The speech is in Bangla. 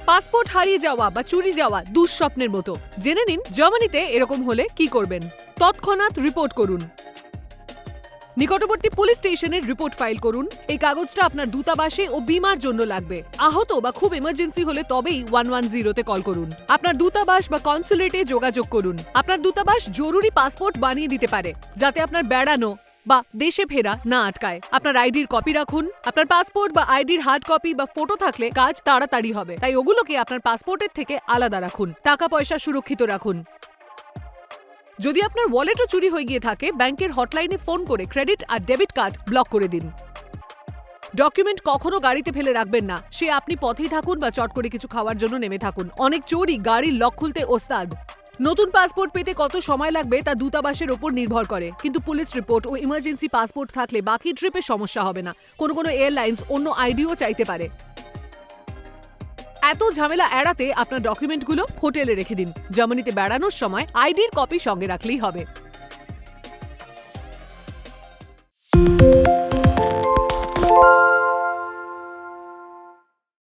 পাসপোর্ট হারিয়ে যাওয়া বা চুরি যাওয়া দুঃস্বপ্নের মতো। জেনে নিন জার্মানিতে এরকম হলে কি করবেন। তৎক্ষণাৎ রিপোর্ট করুন। নিকটবর্তী পুলিশ স্টেশনের রিপোর্ট ফাইল করুন। এই কাগজটা আপনার দূতাবাসে ও বীমার জন্য লাগবে। আহত বা খুব এমার্জেন্সি হলে তবেই 110-তে কল করুন। আপনার দূতাবাস বা কনসুলেটে যোগাযোগ করুন। আপনার দূতাবাস জরুরি পাসপোর্ট বানিয়ে দিতে পারে, যাতে আপনার বেড়ানো বা দেশে ফেরা না আটকায়। আপনার আইডির কপি রাখুন। আপনার পাসপোর্ট বা আইডির হার্ড কপি বা ফটো থাকলে কাজ তাড়াতাড়ি হবে, তাই ওগুলোকে আপনার পাসপোর্টের থেকে আলাদা রাখুন। টাকা পয়সা সুরক্ষিত রাখুন। যদি আপনার ওয়ালেটও চুরি হয়ে গিয়ে থাকে, ব্যাংকের হটলাইনে ফোন করে ক্রেডিট আর ডেবিট কার্ড ব্লক করে দিন। ডকুমেন্ট কখনো গাড়িতে ফেলে রাখবেন না, সে আপনি পথেই থাকুন বা চট করে কিছু খাওয়ার জন্য নেমে থাকুন। অনেক চোরই গাড়ির লক খুলতে ওস্তাদ। নতুন পাসপোর্ট পেতে কত সময় লাগবে তা দূতাবাসের ওপর নির্ভর করে, কিন্তু পুলিশ রিপোর্ট ও ইমার্জেন্সি পাসপোর্ট থাকলে বাকি ট্রিপে সমস্যা হবে না। কোনো এয়ারলাইন্স অন্য আইডিও চাইতে পারে। এত ঝামেলা এড়াতে আপনার ডকুমেন্টগুলো হোটেলে রেখে দিন। জার্মানিতে বেড়ানোর সময় আইডির কপি সঙ্গে রাখলেই হবে।